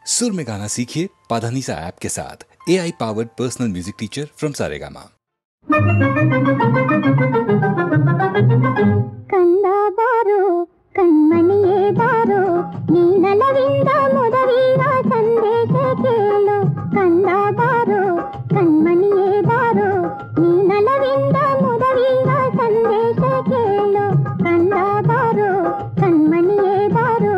सुर में गाना सीखिए पाधानीसा ऐप के साथ। AI powered personal music teacher from Saregama. ಕಂದ ಬಾರೋ ಕಣ್ಮಣಿಯೇ ಬಾರೋ ನೀನಲವಿಂದ ಮುದವೀರ ಸಂದೇಶ ಕೇಳು ಕಂದ ಬಾರೋ ಕಣ್ಮಣಿಯೇ ಬಾರೋ ನೀನಲವಿಂದ ಮುದವೀರ ಸಂದೇಶ ಕೇಳು ಕಂದ ಬಾರೋ ಕಣ್ಮಣಿಯೇ ಬಾರೋ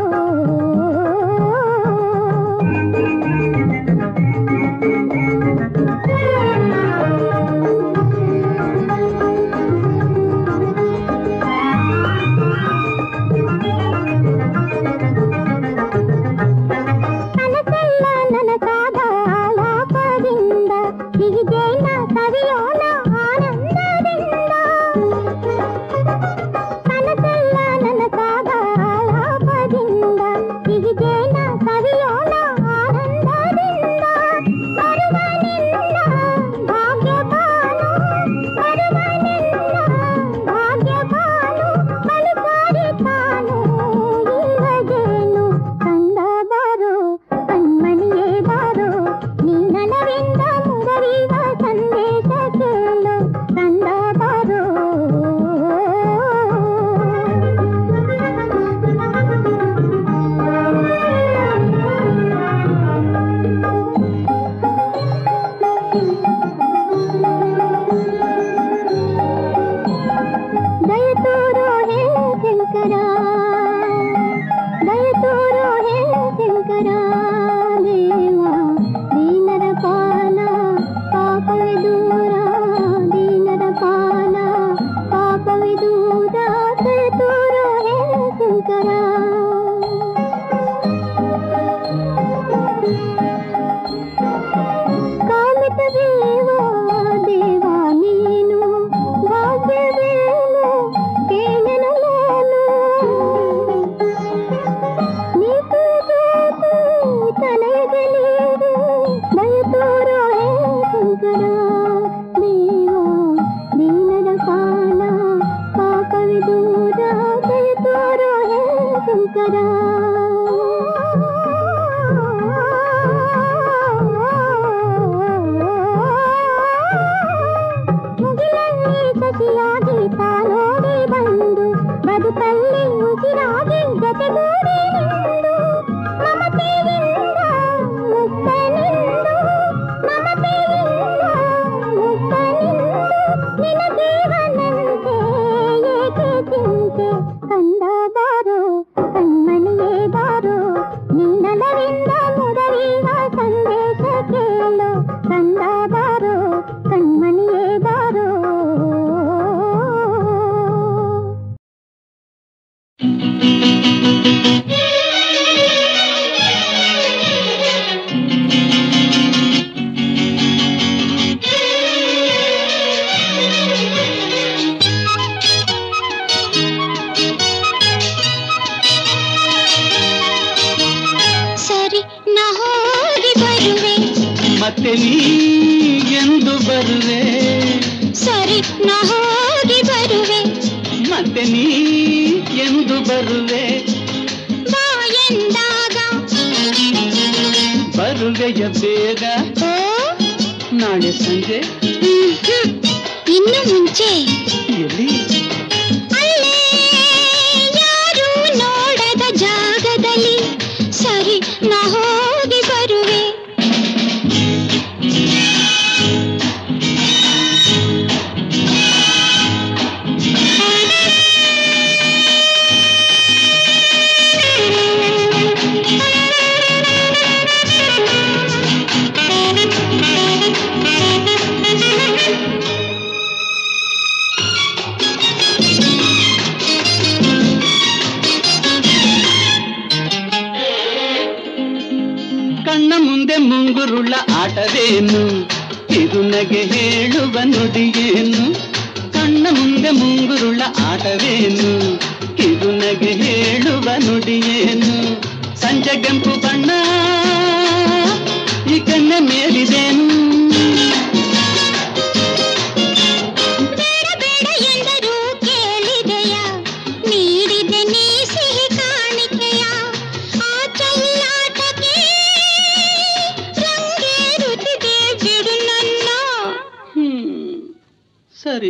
ಸರಿ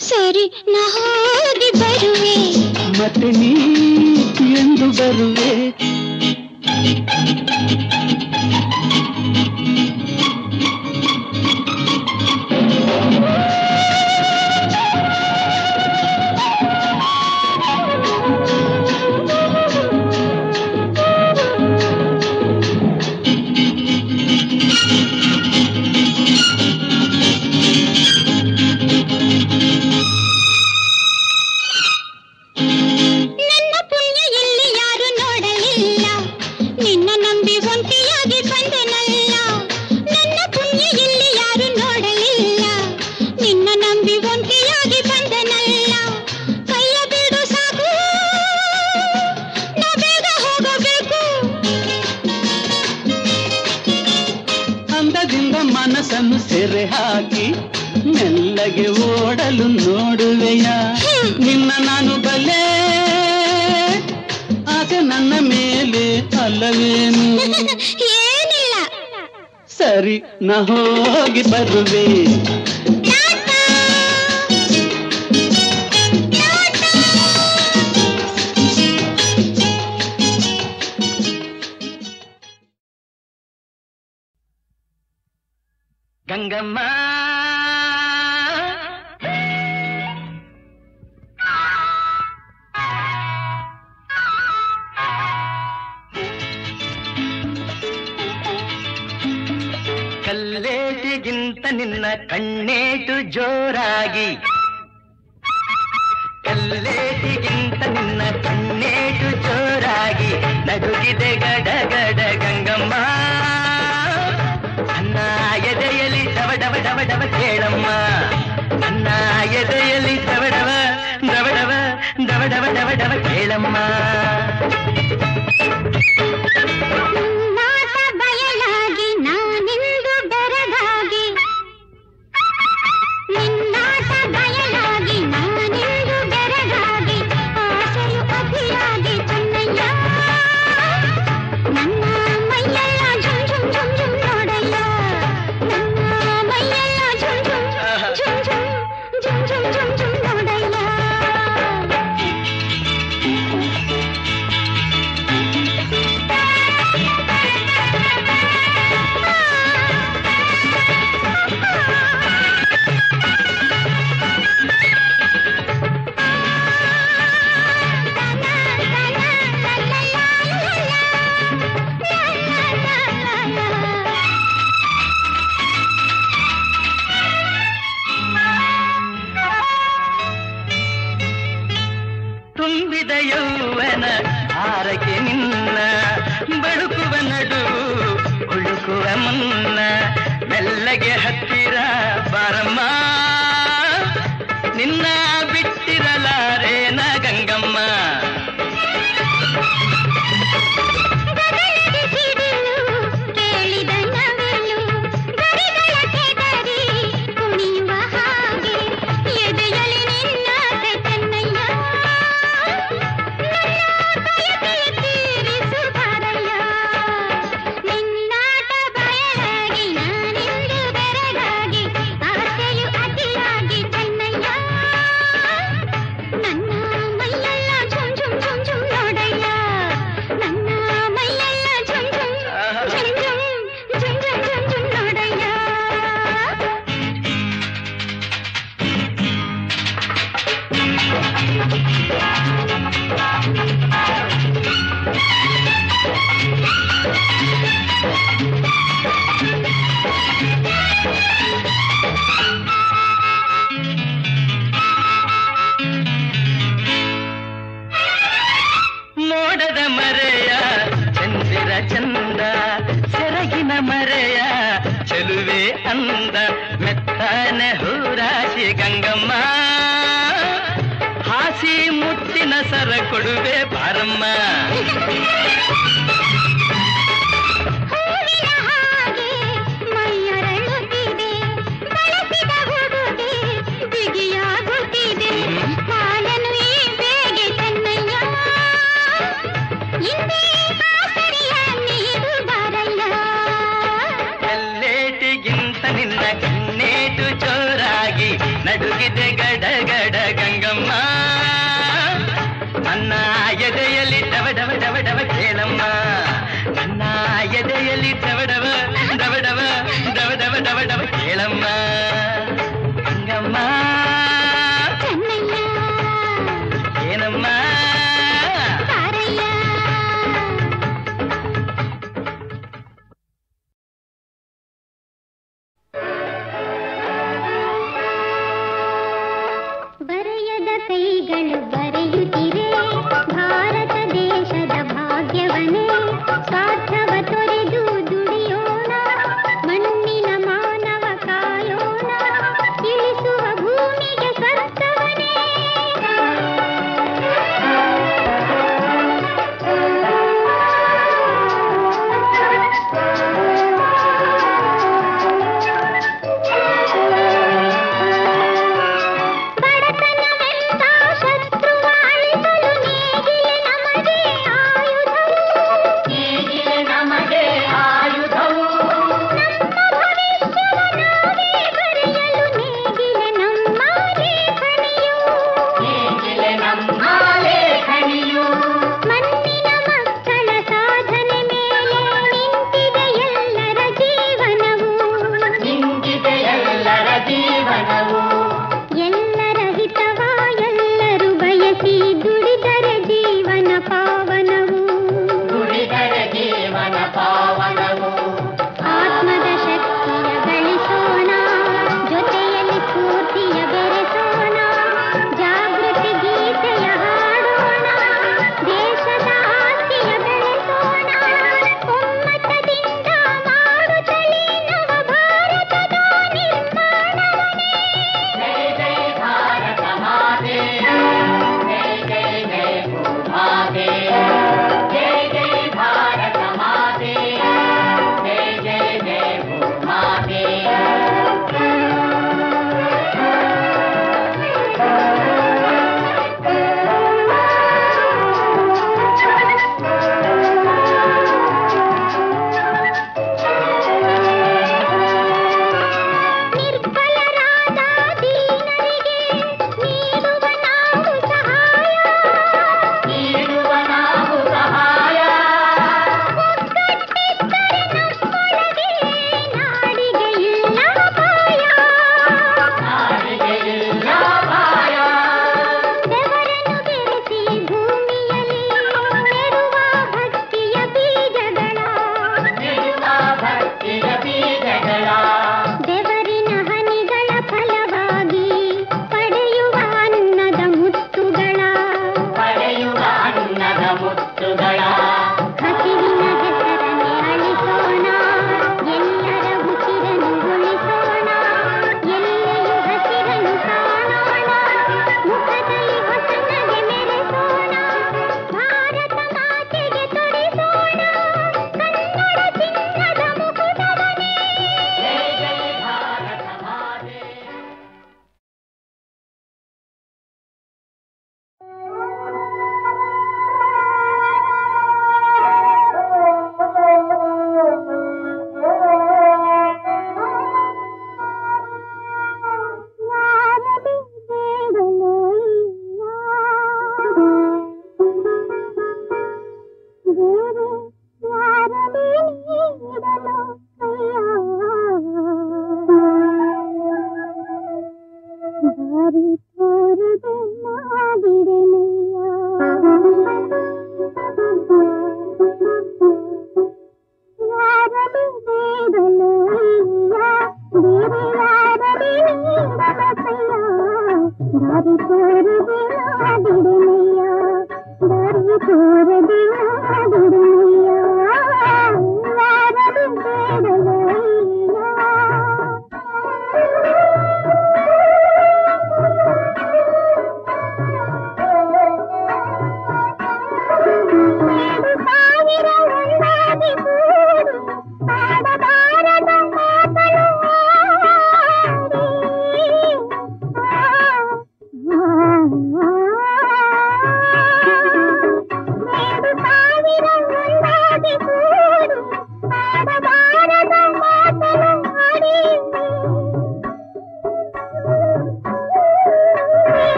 ಸರಿ ನಾ ಹೋಗಿ ಬರುವೆ ಮತ್ತೆ ನೀ ಎಂದು ಬರುವೆ ಮನಸ್ಸನ್ನು ಸೆರೆ ಹಾಕಿ ಮೆಲ್ಲಗೆ ಓಡಲು ನೋಡುವೆಯ ನಿನ್ನ ನಾನು ಬಲ್ಲೆ ಆಸೆ ನನ್ನ ಮೇಲೆ ಅಲ್ಲವೇನು ಏನಿಲ್ಲ ಸರಿ ನಾ ಹೋಗಿ ಬರುವೆ ಗಂಗಮ್ಮ ಕಲ್ಲೇಟಿಗಿಂತ ನಿನ್ನ ಕಣ್ಣೇಟು ಜೋರಾಗಿ ಕಲ್ಲೇಟಿಗಿಂತ ನಿನ್ನ ಕಣ್ಣೇಟು ಜೋರಾಗಿ ನಡುಗಿದೆ ಗಡಗಡ ಗಂಗಮ್ಮ ನನ್ನ ಎದೆಯಲ್ಲಿ ಡವ ಡವ ಡವ ಡವ ಕೇಳಮ್ಮ ನನ್ನ ಎದೆಯಲ್ಲಿ ಡವ ಡವ ಡವ ಡವ ಡವ ಡವ ಡವ ಡವ ಕೇಳಮ್ಮ ಬಯಲಾಗಿ ನಾನಿಂದು ಬೆರಗಾಗಿ ನಿನ್ನಾಟ ಬಯಲಾಗಿ ನಾನಿಂದು ಬೆರಗಾಗಿ ಆಸೆಯು ಅತಿಯಾಗಿ ಚೆನ್ನಯ್ಯ ನನ್ನ ಮೈಯೆಲ್ಲ ಝುಮ್ ಝುಮ್ ಝುಮ್ ಝುಮ್ ನೋಡಯ್ಯ ನನ್ನ ಮೈಯೆಲ್ಲ zoom zoom zoom zoom zoom zoom zoom zoom ನೋಡಯ್ಯ ತುಂಬಿದ ಯೌವನ ಆರಕ್ಕೆ ನಿನ್ನ ಬಳುಕುವ ನಡು ಉಳುಕುವ ಮುನ್ನ ಮೆಲ್ಲಗೆ ಹತ್ತಿರ ಬಾರಮ್ಮ ನಿನ್ನ ಬಿಟ್ಟಿರಲಾರೇನ ಗಂಗಮ್ಮ ಕೇಳಿದ ನವಿಲು ಗರಿಗಳ ಕೆದರಿ ಕುಣಿಯುವ ಹಾಗೆ ಎದೆಯಲ್ಲಿ ನಿನ್ನ ಚೆನ್ನಯ್ಯ ತೀರಿಸು ಬಾರಯ್ಯ ನಿನ್ನಾಟ ಬಯಲಾಗಿ ನಾನಿಂದು ಬೆರಗಾಗಿ ಆಸೆಯು ಅತಿಯಾಗಿ ಚೆನ್ನಯ್ಯ ನನ್ನ ಮೈಯೆಲ್ಲ ಝುಮ್ ಝುಮ್ ಝುಮ್ ಝುಮ್ ನೋಡಯ್ಯ ನನ್ನ ಮೈಯೆಲ್ಲ zoom zoom zoom zoom zoom zoom zoom zoom ನೋಡಯ್ಯ ಮೋಡದ ಮರೆಯ ಚಂದಿರ ಚಂದ ಸೆರಗಿನ ಮರೆಯ ಚೆಲುವೆ ಅಂದ ಮೆತ್ತನೆ ಹೂರಾಶಿ ಗಂಗಮ್ಮ ಹಾಸಿ ಮುತ್ತಿನ ಸರ ಕೊಡುವೆ ಬಾರಮ್ಮ ಹೂವಿನ ಹಾಗೆ ಮೈಯರಳುತ್ತಿದೆ ಬಳಸಿದ ಹುಡುಗೆ ಬಿಗಿಯಾಗುತ್ತಿದೆ ಕಾಲನು ಈ ಬೇಗೆ ಚೆನ್ನಯ್ಯ ಇಂದೇ ಆಸರೆಯ ನೀಡು ಬಾರಯ್ಯ ಕಲ್ಲೇಟಿಗಿಂತ ನಿನ್ನ ಕಣ್ಣೇಟು ಜೋರಾಗಿ ನಡು ನಡುಗಿದೆ ಗಡ ಗಡ ಗಂಗಮ್ಮ ನನ್ನ ಎದೆಯಲ್ಲಿ ಡವ ಡವ ಡವ ಡವ ಕೇಳಮ್ಮ ನನ್ನ ಎದೆಯಲ್ಲಿ ಡವ ಡವ ಡವ ಡವ ಡವ ಡವ ಡವ ಡವ ಕೇಳಮ್ಮ ಗಂಗಮ್ಮ ಏನಮ್ಮ ಬರೆಯದ ಕೈಗಳು ಬರೆಯುತ್ತಿರೆ ಭಾರತ ದೇಶದ ಭಾಗ್ಯವನೇ ಸ್ವಾರ್ಥವ ತೊರೆದು ದುಡಿಯೋ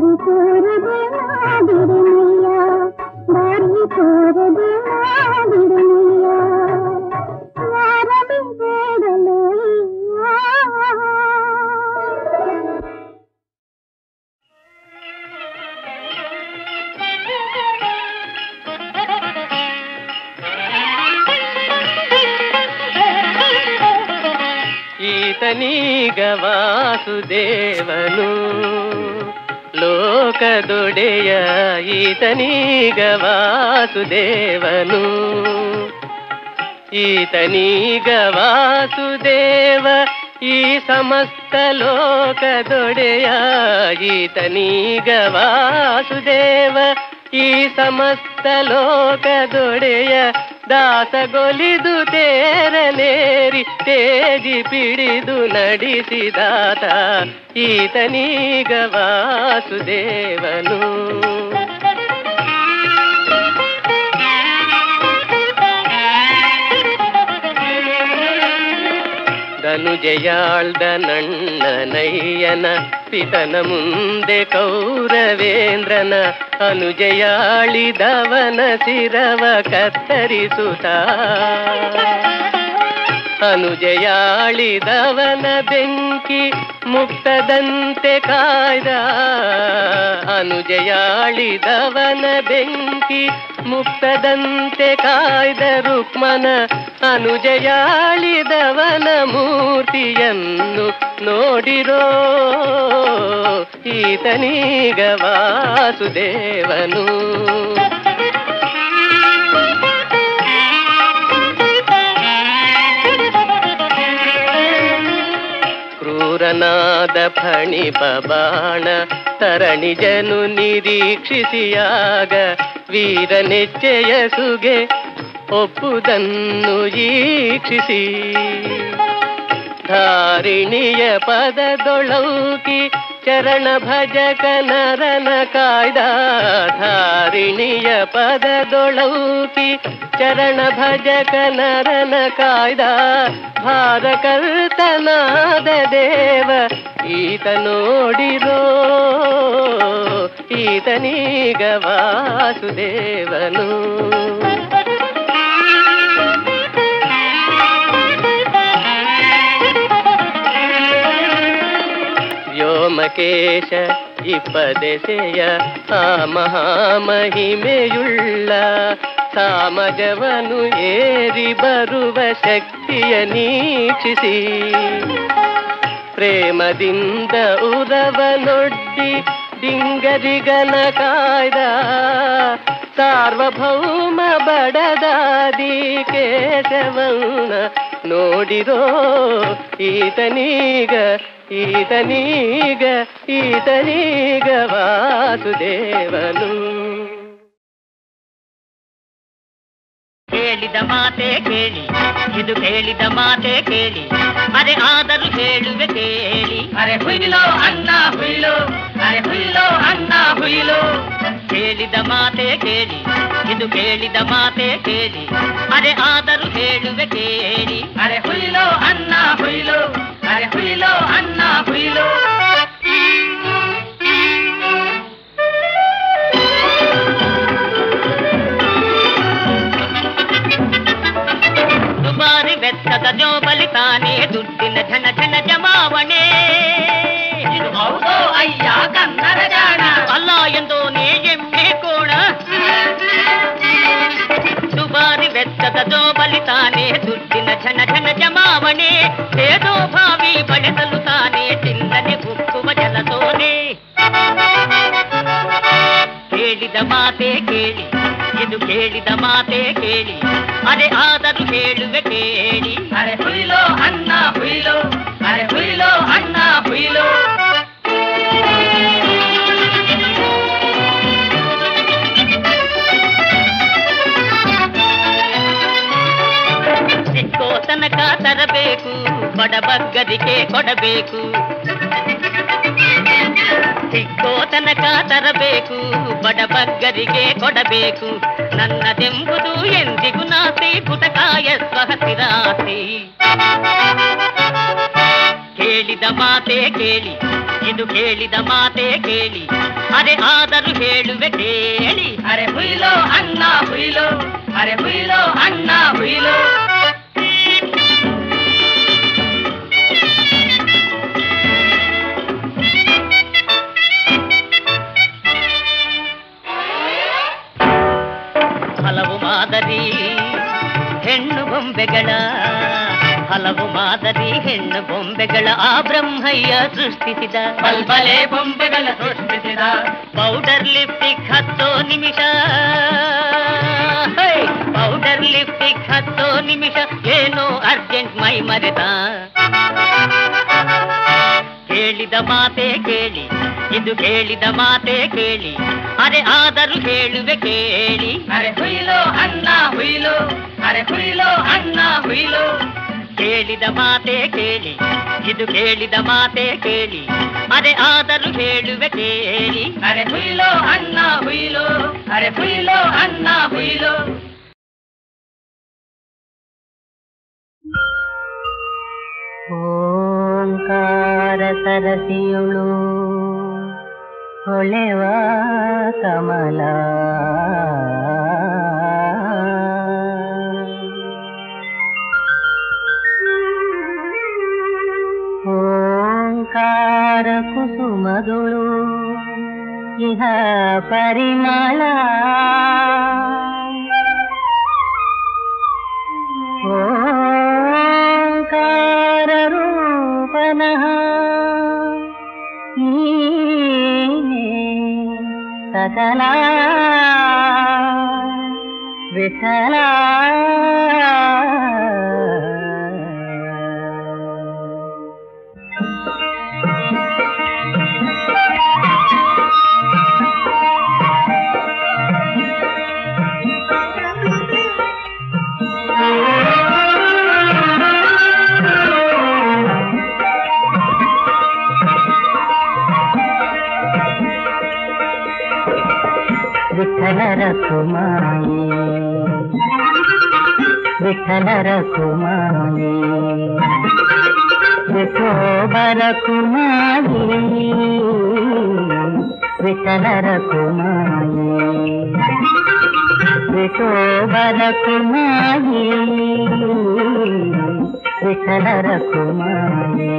ದಾರಿ ತೋರದೆ ಬಿಡನಯ್ಯ, ದಾರಿ ತೋರದೆ ಬಿಡನಯ್ಯ, ಯಾರಲಿ ಬೇಡಲು ಈತನೀಗ ವಾಸುದೇವನು ಲೋಕದೊಡೆಯ, ಈತನೀಗ ವಾಸುದೇವನು, ಈತನೀಗ ವಾಸುದೇವ ಈ ಸಮಸ್ತ ಲೋಕದೊಡೆಯ, ಈತನೀಗ ವಾಸುದೇವ ಈ ಸಮಸ್ತ ಲೋಕದೊಡೆಯ, ದಾಸಗೊಲಿದು ತೇರನೇರಿ ತೇಜಿ ಪಿಡಿದು ನಡೆಸಿದಾತ ಈತನೀಗ ವಾಸುದೇವನು. ಧನುಜಯಾಳ್ದ ನಣ್ಣನಯ್ಯನ ಪಿತನ ಮುಂದೆ ಕೌರವೇಂದ್ರನ ಅನುಜಯಾಳಿದವನ ಶಿರವ ಕತ್ತರಿಸುತ್ತ, ಅನುಜಯಾಳಿದವನ ಬೆಂಕಿ ಮುಕ್ತದಂತೆ ಕಾಯ್ದ, ಅನುಜಯಾಳಿದವನ ಬೆಂಕಿ ಮುಕ್ತದಂತೆ ಕಾಯ್ದ ರುಕ್ಮನ ಅನುಜಯಾಳಿದವನ ಮೂರ್ತಿಯನ್ನು ನೋಡಿರೋ ಈತನೀಗ ವಾಸುದೇವನು. ಕ್ರೂರನಾದ ಫಣಿಪ ಬಾಣ ತರಣಿಜನು ನಿರೀಕ್ಷಿಸಿಯಾಗ ವೀರನೆಚ್ಚೆಯ ಸುಗೆ ಒಪ್ಪುದನ್ನು ಈಕ್ಷಿಸಿ, ಧಾರಿಣಿಯ ಪದದೊಳೌಕಿ ಚರಣ ಭಜಕ ನರನ ಕಾಯ್ದ, ಧಾರಿಣಿಯ ಪದದೊಳೌಕಿ ಚರಣ ಭಜಕ ನರನ ಕಾಯ್ದ, ಭಾರಕರ್ತನಾದ ದೇವ ಈತ ನೋಡಿರೋ ಈತನೀಗ ವಾಸುದೇವನು. ವ್ಯೋಮಕೇಶ ಇಪ್ಪದೆಸೆಯ ಆ ಮಹಾಮಹಿಮೆಯುಳ್ಳ ಸಾಮಜವನು ಏರಿ ಬರುವ ಶಕ್ತಿಯ ನೀಕ್ಷಿಸಿ, ಪ್ರೇಮದಿಂದ ಉರವನೊಡ್ಡಿ ಡಿಂಗರಿಗನ ಕಾಯ್ದ, ಸಾರ್ವಭೌಮ ಬಡದಾದಿ ಕೇಶವನ ನೋಡಿರೋ ಈತನೀಗ ಈತನೀಗ ಈತನೀಗ ವಾಸುದೇವನು. ಕೇಳಿದ ಮಾತೆ ಕೇಳಿ, ಇದು ಕೇಳಿದ ಮಾತೆ ಕೇಳಿ, ಅರೆ ಆದರೂ ಹೇಳುವೆ ಕೇಳಿ, ಅರೆ ಹುಯಿಲೋ ಅಣ್ಣ ಹುಯಿಲೋ, ಅರೆ ಹುಯಿಲೋ ಅಣ್ಣ ಹುಯಿಲೋ. ಕೇಳಿದ ಮಾತೆ ಕೇಳಿ, ಇದು ಕೇಳಿದ ಮಾತೆ ಕೇಳಿ, ಅರೆ ಆದರೂ ಹೇಳುವೆ ಕೇಳಿ, ಅರೆ ಹುಯಿಲೋ ಅಣ್ಣ ಹುಯಿಲೋ, ಅರೆ ಹುಯಿಲೋ ಅಣ್ಣ ಹುಯಿಲೋ. ದುಬಾರಿ ವೆಚ್ಚದ ಜೋಬಲಿತಾನೆ ದುಡ್ಡಿನ ಝಣ ಝಣ ಜಮಾವಣೆ, ಇದು ಹೌದೋ ಅಯ್ಯ ಕನ್ನಡ ಜಾಣ, ಅಲ್ಲ ಎಂದು ನೀ ಎಮ್ಮೆ ಕೋಣ. ದುಬಾರಿ ವೆಚ್ಚದ ಜೋಬಲಿತಾನೆ ದುಡ್ಡಿನ ಝಣ ಝಣ ಜಮಾವಣೆ, ಏದೋ ಭಾವಿ ಬಳಸಲು ತಾನೆ ಚಿನ್ನನೆ ಉಕ್ಕುವ ಜಲತೋನೆ. ಕೇಳಿದ ಮಾತೆ ಕೇಳಿ, ಇದು ಕೇಳಿದ ಮಾತೆ ಕೇಳಿ, ಅರೆ ಆದರೂ ಹೇಳುವೆ ಕೇಳಿ, ಅರೆ ಹುಯಿಲೋ ಅಣ್ಣ ಹುಯಿಲೋ, ಅರೆ ಹುಯಿಲೋ ಅಣ್ಣ ಹುಯಿಲೋ. ಸಿಕ್ಕೋ ತನಕ ತರಬೇಕು, ಬಡಬಗ್ಗದಿಗೆ ಕೊಡಬೇಕು, ಸಿಕ್ಕೋ ತನಕ ತರಬೇಕು, ಬಡಬಗ್ಗರಿಗೆ ಕೊಡಬೇಕು. ನನ್ನದೆಂಬುದು ಎಂದಿಗೂ ನಾಸ್ತಿ, ಗುಟಕಾಯ ಸ್ವಹಸಿರಾಸ್ತಿ. ಕೇಳಿದ ಮಾತೆ ಕೇಳಿ, ಇದು ಕೇಳಿದ ಮಾತೆ ಕೇಳಿ, ಅರೆ ಆದರೂ ಹೇಳುವೆ ಕೇಳಿ. ಅರೆ ಹುಯ್ಲೋ ಅಣ್ಣ ಹುಯ್ಲೋ, ಅರೆ ಹುಯ್ಲೋ ಅಣ್ಣ ಹುಯ್ಲೋ. ಹಲವು ಮಾದರಿ ಹೆಣ್ಣು ಬೊಂಬೆಗಳ, ಹಲವು ಮಾದರಿ ಹೆಣ್ಣು ಬೊಂಬೆಗಳ ಆ ಬ್ರಹ್ಮಯ್ಯ ಸೃಷ್ಟಿಸಿದ, ಬಲ್ಬಲೆ ಬೊಂಬೆಗಳ ಸೃಷ್ಟಿಸಿದ. ಪೌಡರ್ ಲಿಪ್ಟಿಕ್ 10 ನಿಮಿಷ, ಪೌಡರ್ ಲಿಪ್ಟಿಕ್ 10 ನಿಮಿಷ, ಏನೋ ಅರ್ಜೆಂಟ್ ಮೈ ಮರೆತ. ಕೇಳಿದ ಮಾತೆ ಕೇಳಿ, ಇದು ಕೇಳಿದ ಮಾತೆ ಕೇಳಿ, ಅರೆ ಆದರೂ ಹೇಳುವೆ ಕೇಳಿ. ಅರೆ ಹುಯ್ಲೋ ಅಣ್ಣ ಹುಯ್ಲೋ, ಅರೆ ಹುಯ್ಲೋ ಅಣ್ಣ ಹುಯ್ಲೋ. ಕೇಳಿದ ಮಾತೆ ಕೇಳಿ, ಇದು ಕೇಳಿದ ಮಾತೆ ಕೇಳಿ, ಅರೆ ಆದರೂ ಹೇಳುವೆ ಕೇಳಿ. ಅರೆ ಹುಯ್ಲೋ ಅಣ್ಣ ಹುಯ್ಲೋ, ಅರೆ ಹುಯ್ಲೋ ಅಣ್ಣ ಹುಯ್ಲೋ. ಓಂಕಾರ ಸರಸಿಯುಳು ಹೊಳೆವ ಕಮಲ, ಓಂಕಾರ ಕುಸುಮದುಳು ಇಹ ಪರಿಮಳ, ಓಂಕಾರ ರೂಪನಃ ನೀನೇ ಸಕಲ ವಿಠಲ. ವಿಠಲರ ಕುಮಾರಿ, ವಿಠಲರ ಕುಮಾರಿ, ವಿಠೋಬರ ಕುಮಾರಿ, ವಿಠಲರ ಕುಮಾರಿ, ವಿಠೋಬರ ಕುಮಾರಿ, ವಿಠಲರ ಕುಮಾರಿ.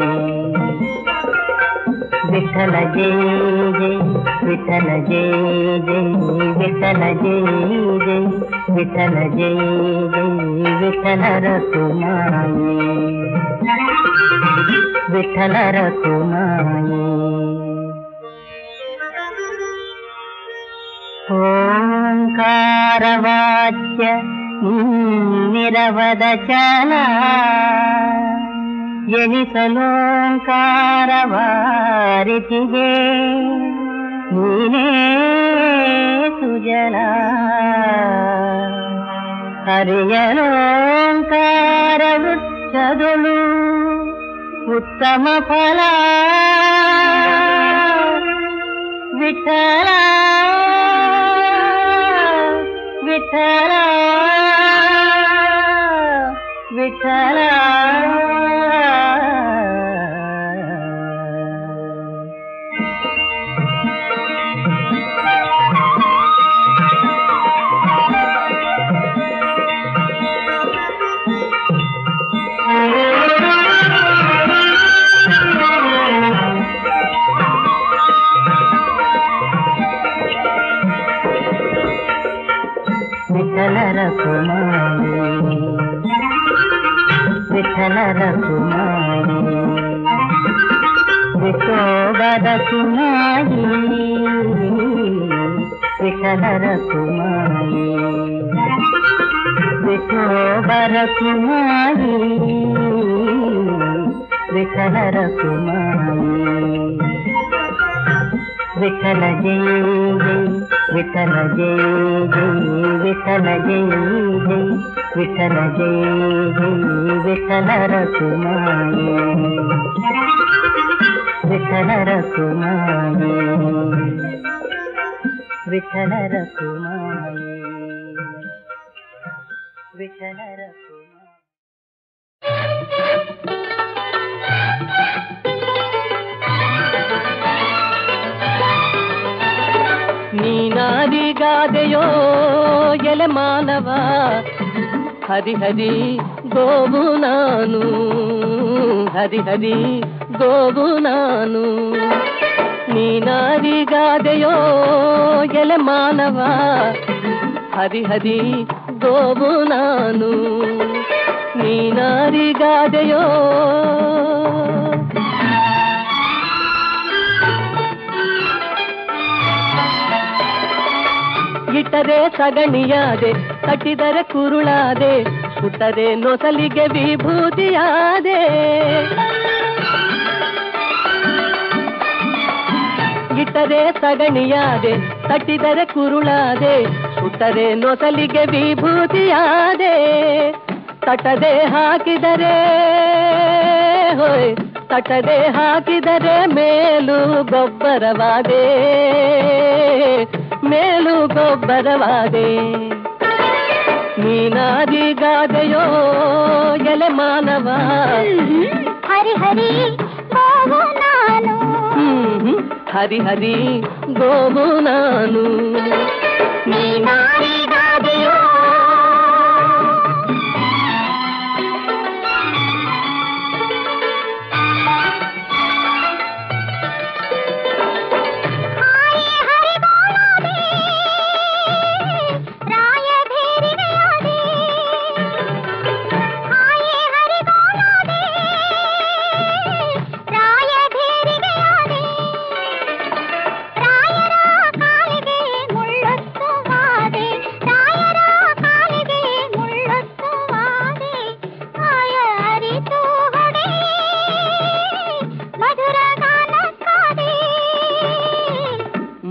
ವಿಠಲ ಜಯ ಜಯ, ವಿಠಲ ಜಯ ಜಯ, ವಿಠಲ ಜಯ ಜಯ, ವಿಠಲ ಜಯ ಜಯ, ವಿಠಲರ ಕುಮಾರಿ, ವಿಠಲರ ಕುಮಾರಿ. ಓಂಕಾರ ವಾಚ್ಯ ನಿರವದ ಚಲ, ಎನಿಸಲೋಂಕಾರ ವಾರಿತಿಗೆ ನೀನೇ ಸುಜಲ. ಹರಿಯಲೋಂಕಾರ ವೃಕ್ಷದೊಳು ಉತ್ತಮ ಫಲ, ವಿಠಲ ವಿಠಲ ವಿಠಲ. ವಿಠಲರ ಕುಮಾರಿ, ವಿಠಲರ ಕುಮಾರಿ, ವಿಠೋಬರ ಕುಮಾರಿ, ವಿಠಲರ ಕುಮಾರಿ, ವಿಠೋಬರ ಕುಮಾರಿ, ವಿಠಲರ ಕುಮಾರಿ. ವಿಠಲ ಜಯ ಜಯ, ವಿಠಲ ಜಯ ಜಯ, ವಿಠಲ ಜಯ ಜಯ, ವಿಠಲ ಜಯ ಜಯ, ವಿಠಲರ ಕುಮಾರಿ, ವಿಠಲರ ಕುಮಾರಿ, ವಿಠಲರ ಕುಮಾರಿ, ವಿಠಲರ ಕುಮಾರಿ. ನೀನಾದಿಗಾದೆಯೋ ಎಲೆ ಮಾನವ ಹರಿ ಹರಿ ಗೋವು ನಾನು ಹರಿ ಹರಿ ಗೋವು ನಾನು ನೀನಾದಿಗಾದೆಯೋ ಎಲೆ ಮಾನವ ಹರಿ ಹರಿ ಗೋವು ನಾನು ನೀನಾದಿಗಾದೆಯೋ ಇಟ್ಟರೆ ಸಗಣಿಯಾದೆ ಕಟ್ಟಿದರೆ ಕುರುಳಾದೆ ಸುಟ್ಟರೆ ನೊಸಲಿಗೆ ವಿಭೂತಿಯಾದೆ ಇಟ್ಟರೆ ಸಗಣಿಯಾದೆ ಕಟ್ಟಿದರೆ ಕುರುಳಾದೆ ಸುಟ್ಟರೆ ನೊಸಲಿಗೆ ವಿಭೂತಿಯಾದೆ ತಟದೆ ಹಾಕಿದರೆ ಹೋಯ್ ತಟದೆ ಹಾಕಿದರೆ ಮೇಲು ಗೊಬ್ಬರವಾದೆ ಮೇಲು ಗೊಬ್ಬರವಾದೆ ನೀನಾದಿಗಾದೆಯೋ ಎಲೆ ಮಾನವ ಹರಿ ಹರಿ ಗೋವು ನಾನು ಹರಿ ಹರಿ ಗೋವು ನಾನು ನೀನಾದಿಗಾದೆಯೋ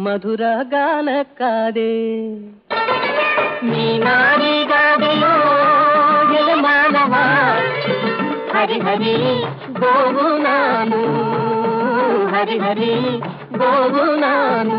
ಮಧುರ ಗಾನಕ್ಕಾದೆ ನೀನಾದಿಗಾದೆಯೋ ಎಲೆ ಮಾನವ ಹರಿ ಹರಿ ಗೋವು ನಾನು ಹರಿ ಹರಿ ಗೋವು ನಾನು